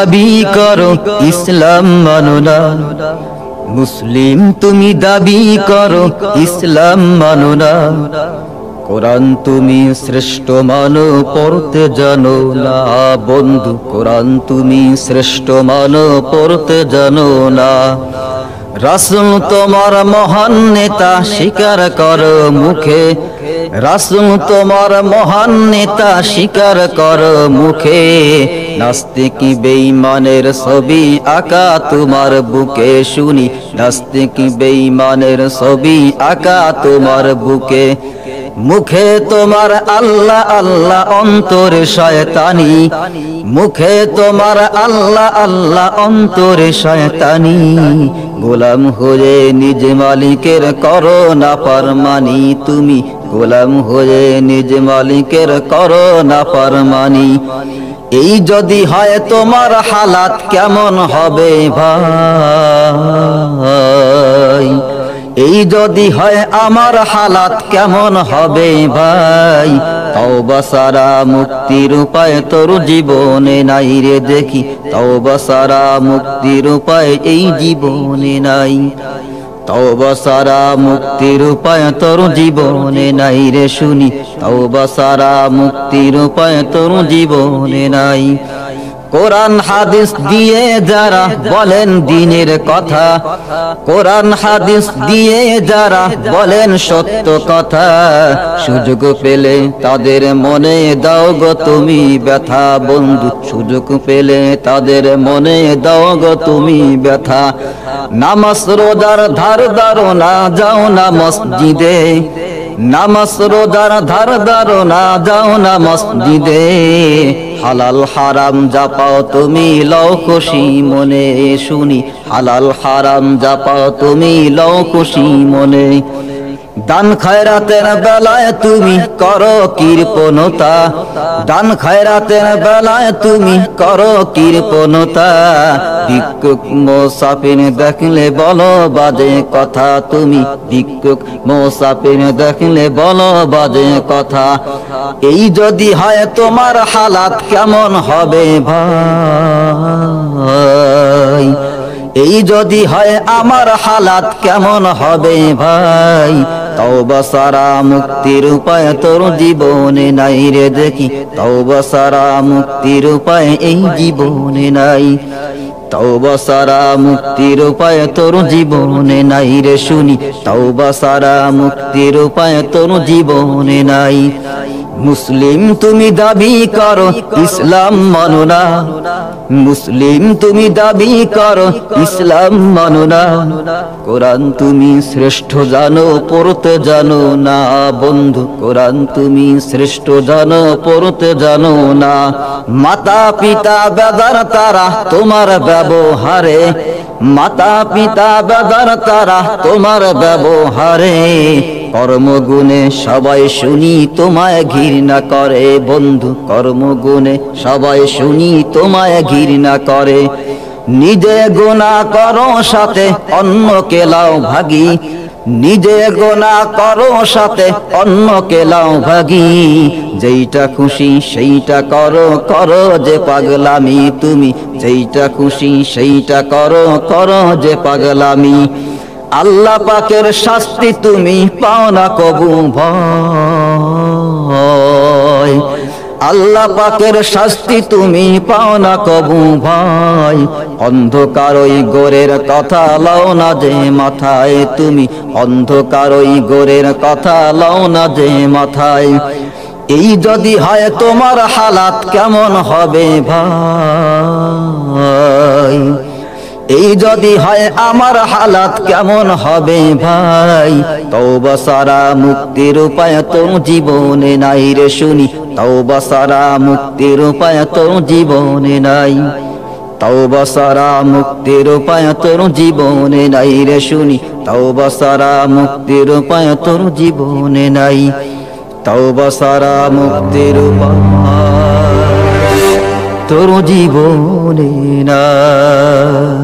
দাবি করো ইসলাম মানো না, মুসলিম তুমি দাবি করো ইসলাম মানো না, কোরআন তুমি শ্রেষ্ঠ মানো পড়তে জানো না বন্ধু, কোরআন তুমি শ্রেষ্ঠ মানো পড়তে জানো না। রাসূল তোমার মহান নেতা স্বীকার করো মুখে, রাসূল তোমার মহান নেতা স্বীকার করো মুখে, নাস্তিক বেঈমানের ছবি আঁকা তোমার বুকে শুনি, নাস্তিক বেঈমানের ছবি আঁকা তোমার বুকে। মুখে তোমার আল্লাহ আল্লাহ অন্তরে শয়তানি, মুখে তোমার আল্লাহ আল্লাহ অন্তরে শয়তানি, গোলাম হয়ে নিজ মালিকের করো না ফরমানি, তুমি গোলাম হয়ে নিজ মালিকের করো না ফরমানি। এই যদি হয় তোমার হালাত কেমন হবে ভাই, এই যদি হয় আমার হালাত কেমন হবে ভাই, তওবা ছাড়া মুক্তির উপায় তোর জীবনে নাই রে দেখি, তওবা ছাড়া মুক্তির উপায় এই জীবনে নাই, তওবা ছাড়া মুক্তির উপায় তোর জীবনে নাই রে শুনি, তওবা ছাড়া মুক্তির উপায় তোর জীবনে নাই। কোরআন হাদিস দিয়ে যারা বলেন দ্বীনের কথা, কোরআন হাদিস দিয়ে যারা বলেন সত্য কথা, সুযোগ পেলে তাদের মনে দাও গো তুমি ব্যথা বন্ধু, সুযোগ পেলে তাদের মনে দাও গো তুমি ব্যথা। নামাজ রোজার ধার ধারো না যাও না মসজিদে, নামাজ রোজার ধার ধারো না যাও না মসজিদে, হালাল হারাম যা পাও তুমি লও খুশি মনে শুনি, হালাল হারাম যা পাও তুমি লও খুশি মনে। দান খয়রাতের বেলায় তুমি করো কৃপণতা, দান খয়রাতের বেলায় তুমি করো কৃপণতা, ভিক্ষুক মুসাফির দেখলে বলো বাজে কথা, তুমি ভিক্ষুক মুসাফির দেখলে বলো বাজে কথা। এই যদি হয় তোমার হালাত কেমন হবে ভাই, এই যদি হয় আমার হালাত কেমন হবে ভাই, তওবা ছাড়া মুক্তির উপায় তোর জীবনে নাই রে দেখি, তওবা ছাড়া মুক্তির উপায় এই জীবনে নাই, তওবা ছাড়া মুক্তির উপায় তোর জীবনে নাই রে শুনি, তওবা ছাড়া মুক্তির উপায় তোর জীবনে নাই। মুসলিম তুমি দাবি করো ইসলাম মানো না, মুসলিম তুমি দাবি করো ইসলাম মানো না, কোরআন তুমি শ্রেষ্ঠ জানো পড়তে জানো না বন্ধু, কোরআন তুমি শ্রেষ্ঠ জানো পড়তে জানো না। মাতা পিতা বেদার তারা তোমার ব্যবহারে, মাতা পিতা বেদার তারা তোমার ব্যবহারে, কর্মগুণে সবাই শুনি তোমায় ঘৃণা করে বন্ধু, কর্মগুণে সবাই শুনি তোমায় ঘৃণা করে। নিজে গুনাহ করো সাথে অন্যকে লাও ভাগী, নিজে গুনাহ করো সাথে অন্যকে লাও ভাগী, যেইটা খুশি সেইটা করো করো যে পাগলামি তুমি, যেইটা খুশি সেইটা করো করো যে পাগলামি। আল্লাহ পাকের শাস্তি তুমি পাও না কবু ভয়, আল্লাহ পাকের শাস্তি তুমি পাও না কবু ভয়, অন্ধকার ওই গোরের কথা লাও না যে মাথায় তুমি, অন্ধকার ওই গোরের কথা লাও না যে মাথায়। এই যদি হয় তোমার হালাত কেমন হবে ভাই, এই যদি হয় আমার হালাত কেমন হবে ভাই, তওবা ছাড়া মুক্তির উপায় তোর জীবনে নাই রে শুনি, তওবা ছাড়া মুক্তির উপায় তোর জীবনে নাই, তওবা ছাড়া মুক্তির উপায় তোর জীবনে নাই রে শুনি, তওবা ছাড়া মুক্তির উপায় তোর জীবনে নাই, তওবা ছাড়া মুক্তির উপায় তোর জীবনে নাই।